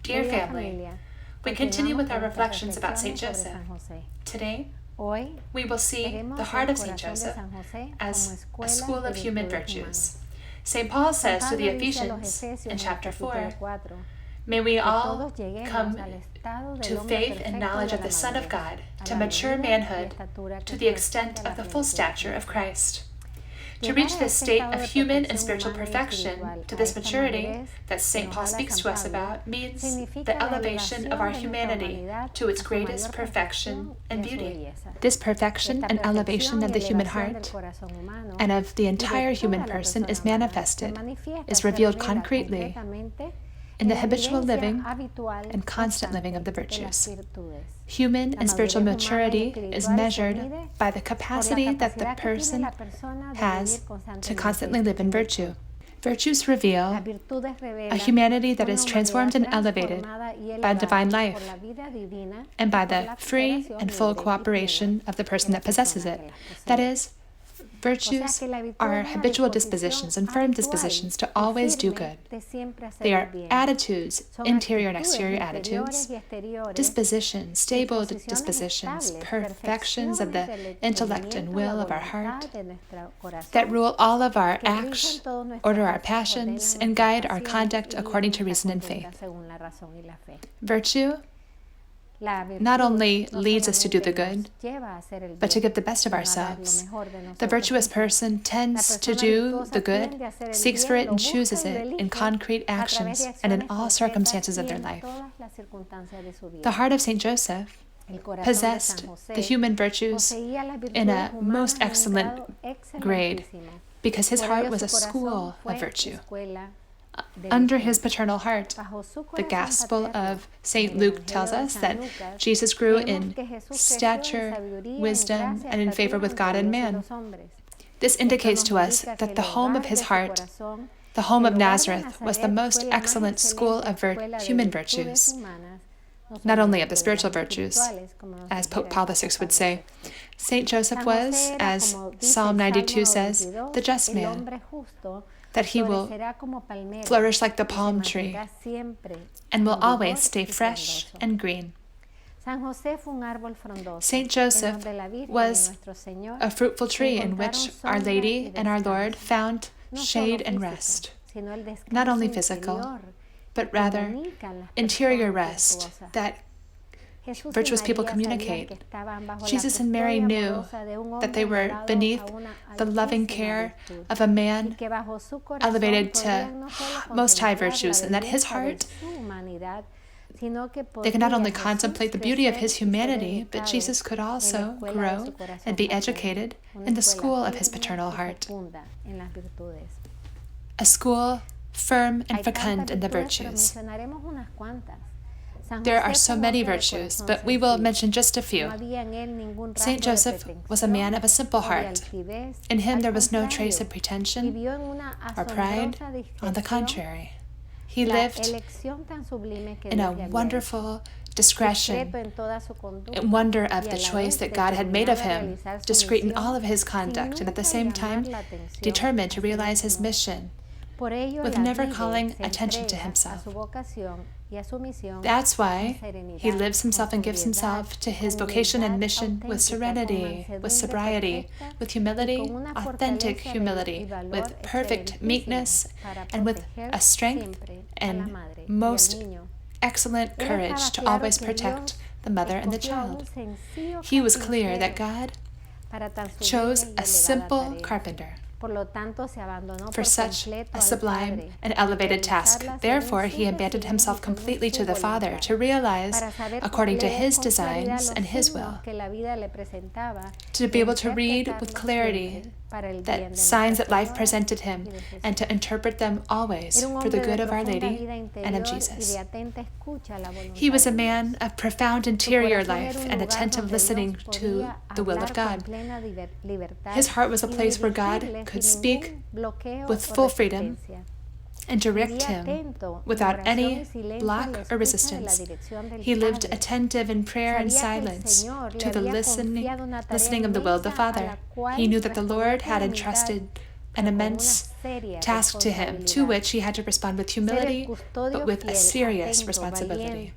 Dear family, we continue with our reflections about St. Joseph. Today, we will see the heart of St. Joseph as a school of human virtues. St. Paul says to the Ephesians in chapter 4, "May we all come to faith and knowledge of the Son of God, to mature manhood, to the extent of the full stature of Christ." To reach this state of human and spiritual perfection, to this maturity that St. Paul speaks to us about, means the elevation of our humanity to its greatest perfection and beauty. This perfection and elevation of the human heart and of the entire human person is manifested, is revealed concretely in the habitual living and constant living of the virtues. Human and spiritual maturity is measured by the capacity that the person has to constantly live in virtue. Virtues reveal a humanity that is transformed and elevated by divine life and by the free and full cooperation of the person that possesses it. That is, virtues are habitual dispositions and firm dispositions to always do good. They are attitudes, interior and exterior attitudes, dispositions, stable dispositions, perfections of the intellect and will of our heart that rule all of our acts, order our passions, and guide our conduct according to reason and faith. Virtue not only leads us to do the good, but to give the best of ourselves. The virtuous person tends to do the good, seeks for it, and chooses it in concrete actions and in all circumstances of their life. The heart of St. Joseph possessed the human virtues in a most excellent grade because his heart was a school of virtue. Under his paternal heart, the Gospel of St. Luke tells us that Jesus grew in stature, wisdom, and in favor with God and man. This indicates to us that the home of his heart, the home of Nazareth, was the most excellent school of human virtues, not only of the spiritual virtues, as Pope Paul VI would say. St. Joseph was, as Psalm 92 says, the just man, that he will flourish like the palm tree and will always stay fresh and green. Saint Joseph was a fruitful tree in which Our Lady and our Lord found shade and rest, not only physical, but rather interior rest that virtuous people communicate. Jesus and Mary knew that they were beneath the loving care of a man elevated to most high virtues, and that his heart, they could not only contemplate the beauty of his humanity, but Jesus could also grow and be educated in the school of his paternal heart, a school firm and fecund in the virtues. There are so many virtues, but we will mention just a few. Saint Joseph was a man of a simple heart. In him there was no trace of pretension or pride. On the contrary, he lived in a wonderful discretion and wonder of the choice that God had made of him, discreet in all of his conduct, and at the same time determined to realize his mission with never calling attention to himself. That's why he lives himself and gives himself to his vocation and mission with serenity, with sobriety, with humility, authentic humility, with perfect meekness, and with a strength and most excellent courage to always protect the mother and the child. He was clear that God chose a simple carpenter for such a sublime and elevated task. Therefore, he abandoned himself completely to the Father to realize, according to his designs and his will, to be able to read with clarity the signs that life presented him and to interpret them always for the good of Our Lady and of Jesus. He was a man of profound interior life and attentive listening to the will of God. His heart was a place where God could speak with full freedom and direct him without any block or resistance. He lived attentive in prayer and silence to the listening of the will of the Father. He knew that the Lord had entrusted an immense task to him, to which he had to respond with humility, but with a serious responsibility.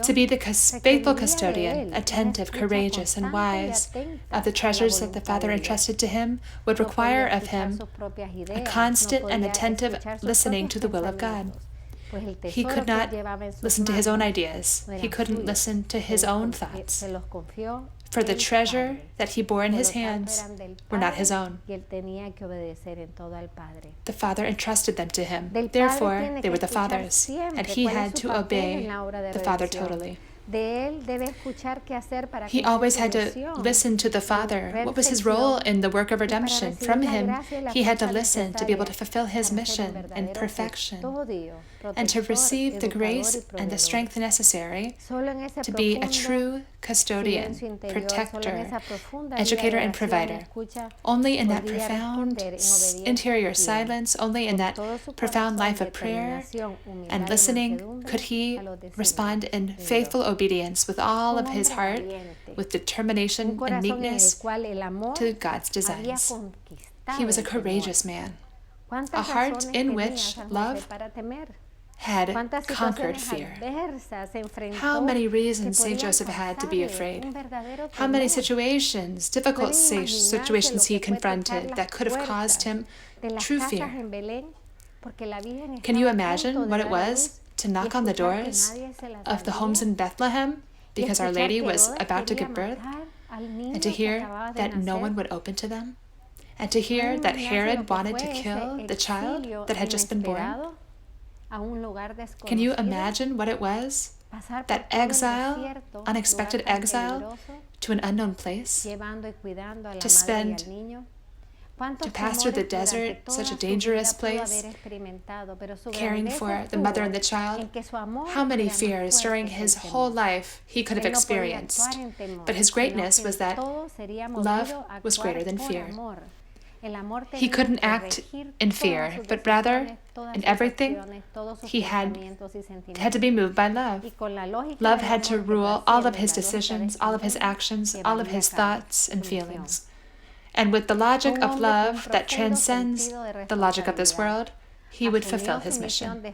To be the faithful custodian, attentive, courageous, and wise of the treasures that the Father entrusted to him would require of him a constant and attentive listening to the will of God. He could not listen to his own ideas. He couldn't listen to his own thoughts. For the treasure that he bore in his hands were not his own. The Father entrusted them to him. Therefore, they were the Father's, and he had to obey the Father totally. He always had to listen to the Father. What was his role in the work of redemption? From him, he had to listen to be able to fulfill his mission in perfection and to receive the grace and the strength necessary to be a true custodian, protector, educator, and provider. Only in that profound interior silence, only in that profound life of prayer and listening could he respond in faithful obedience with all of his heart, with determination and meekness to God's designs. He was a courageous man, a heart in which love had conquered fear. How many reasons St. Joseph had to be afraid? How many situations, difficult situations he confronted that could have caused him true fear? Can you imagine what it was to knock on the doors of the homes in Bethlehem because Our Lady was about to give birth, and to hear that no one would open to them, and to hear that Herod wanted to kill the child that had just been born? Can you imagine what it was? That exile, unexpected exile, to an unknown place, to pass through the desert, such a dangerous place, caring for the mother and the child. How many fears during his whole life he could have experienced. But his greatness was that love was greater than fear. He couldn't act in fear, but rather, in everything, he had to be moved by love. Love had to rule all of his decisions, all of his actions, all of his thoughts and feelings. And with the logic of love that transcends the logic of this world, he would fulfill his mission.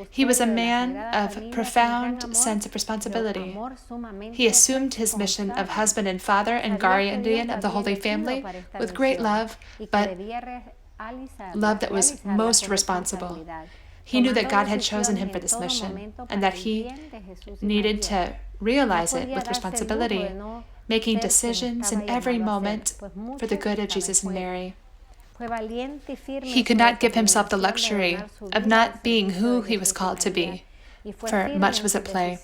He was a man of profound sense of responsibility. He assumed his mission of husband and father and guardian of the Holy Family with great love, but love that was most responsible. He knew that God had chosen him for this mission and that he needed to realize it with responsibility, making decisions in every moment for the good of Jesus and Mary. He could not give himself the luxury of not being who he was called to be, for much was at play.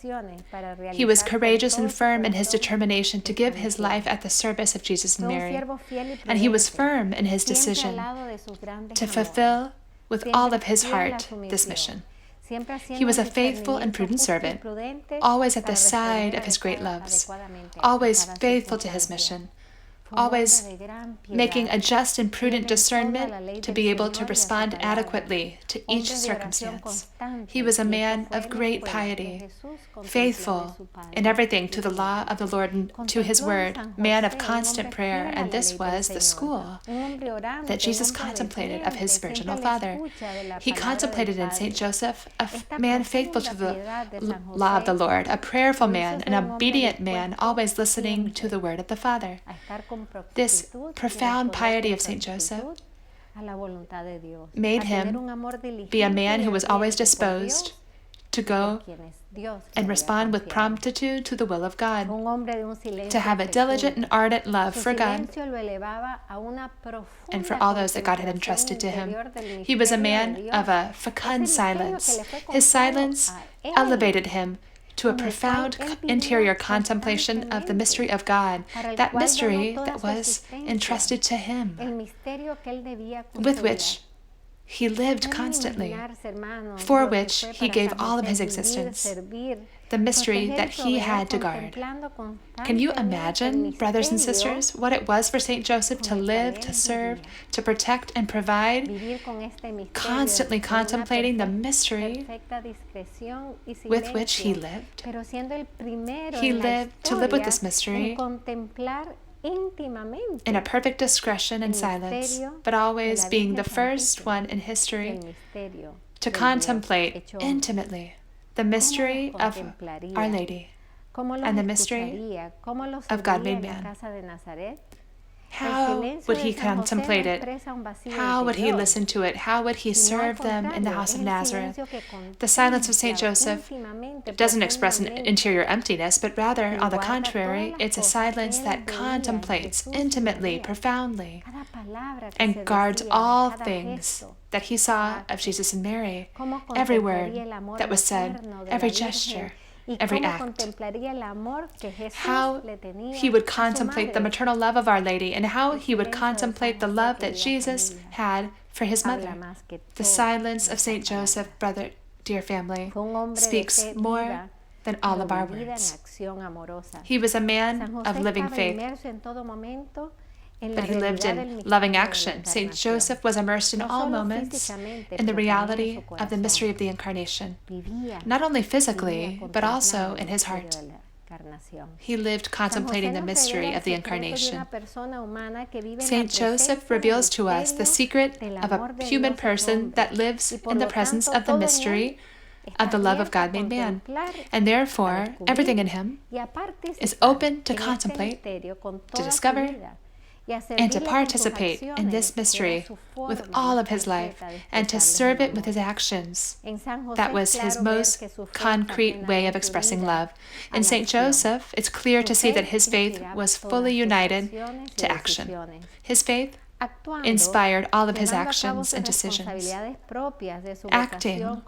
He was courageous and firm in his determination to give his life at the service of Jesus and Mary, and he was firm in his decision to fulfill with all of his heart this mission. He was a faithful and prudent servant, always at the side of his great loves, always faithful to his mission, always making a just and prudent discernment to be able to respond adequately to each circumstance. He was a man of great piety, faithful in everything to the law of the Lord and to his word, man of constant prayer, and this was the school that Jesus contemplated of his virginal father. He contemplated in St. Joseph a man faithful to the law of the Lord, a prayerful man, an obedient man, always listening to the word of the Father. This profound piety of St. Joseph made him be a man who was always disposed to go and respond with promptitude to the will of God, to have a diligent and ardent love for God and for all those that God had entrusted to him. He was a man of a fecund silence. His silence elevated him to a profound interior contemplation of the mystery of God, that mystery that was entrusted to him, with which he lived constantly, for which he gave all of his existence, the mystery that he had to guard. Can you imagine, brothers and sisters, what it was for St. Joseph to live, to serve, to protect and provide, constantly contemplating the mystery with which he lived? He lived to live with this mystery in a perfect discretion and silence, but always being the first one in history to contemplate intimately the mystery of Our Lady and the mystery of God made man. How would he contemplate it? How would he listen to it? How would he serve them in the house of Nazareth? The silence of St. Joseph doesn't express an interior emptiness, but rather, on the contrary, it's a silence that contemplates intimately, profoundly, and guards all things that he saw of Jesus and Mary, every word that was said, every gesture, every act. How he would contemplate the maternal love of Our Lady, and how he would contemplate the love that Jesus had for his mother. The silence of St. Joseph, brother, dear family, speaks more than all of our words. He was a man of living faith, but he lived in loving action. St. Joseph was immersed in all moments in the reality of the mystery of the Incarnation, not only physically, but also in his heart. He lived contemplating the mystery of the Incarnation. St. Joseph reveals to us the secret of a human person that lives in the presence of the mystery of the love of God made man, and therefore everything in him is open to contemplate, to discover, and to participate in this mystery with all of his life, and to serve it with his actions. That was his most concrete way of expressing love. In St. Joseph, it's clear to see that his faith was fully united to action. His faith inspired all of his actions and decisions, acting,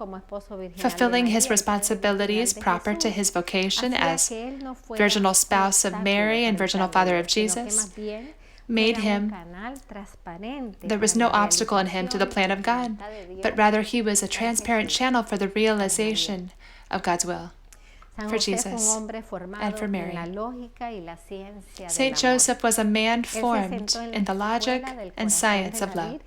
fulfilling his responsibilities proper to his vocation as virginal spouse of Mary and virginal father of Jesus, made him, there was no obstacle in him to the plan of God, but rather he was a transparent channel for the realization of God's will for Jesus and for Mary. St. Joseph was a man formed in the logic and science of love.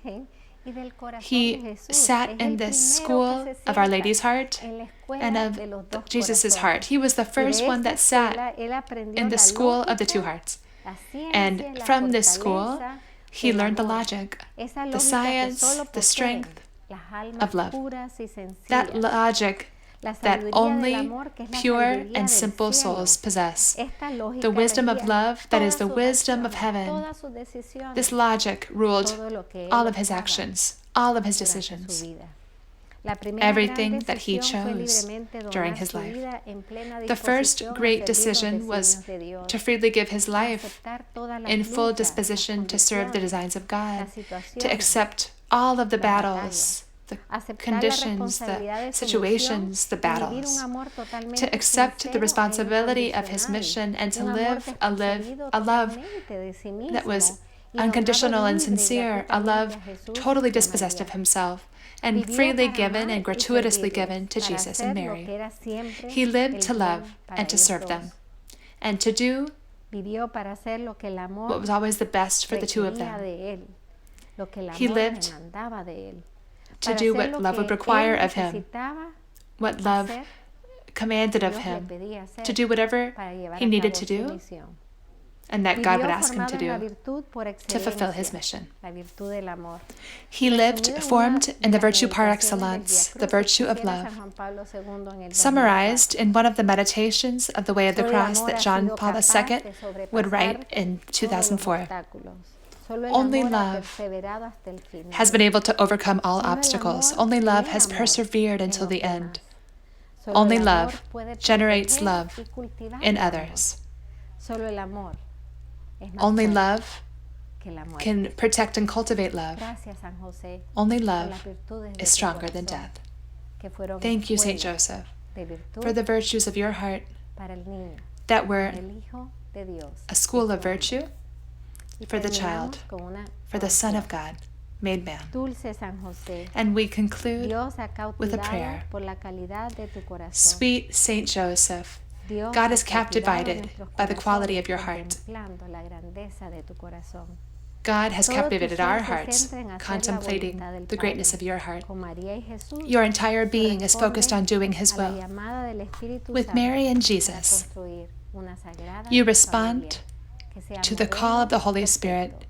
He sat in the school of Our Lady's heart and of Jesus' heart. He was the first one that sat in the school of the two hearts. And from this school, he learned the logic, the science, the strength of love. That logic that only pure and simple souls possess. The wisdom of love that is the wisdom of heaven. This logic ruled all of his actions, all of his decisions. Everything that he chose during his life. The first great decision was to freely give his life in full disposition to serve the designs of God, to accept all of the battles, the conditions, the situations, the battles, to accept the responsibility of his mission and to live a love that was unconditional and sincere, a love totally dispossessed of himself, and freely given and gratuitously given to Jesus and Mary. He lived to love and to serve them, and to do what was always the best for the two of them. He lived to do what love would require of him, what love commanded of him, to do whatever he needed to do, and that God would ask him to do to fulfill his mission. He lived formed in the virtue par excellence, the virtue of love, summarized in one of the meditations of the Way of the Cross that John Paul II would write in 2004. Only love has been able to overcome all obstacles. Only love has persevered until the end. Only love generates love in others. Only love can protect and cultivate love. Only love is stronger than death. Thank you, St. Joseph, for the virtues of your heart that were a school of virtue for the child, for the Son of God, made man. And we conclude with a prayer. Sweet St. Joseph, God is captivated by the quality of your heart. God has captivated our hearts, contemplating the greatness of your heart. Your entire being is focused on doing His will. With Mary and Jesus, you respond to the call of the Holy Spirit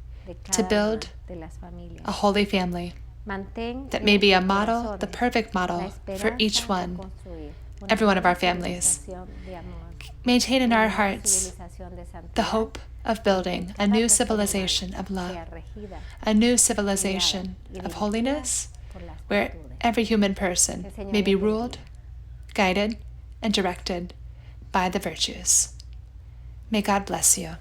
to build a holy family that may be a model, the perfect model for every one of our families. Maintain in our hearts the hope of building a new civilization of love, a new civilization of holiness, where every human person may be ruled, guided, and directed by the virtues. May God bless you.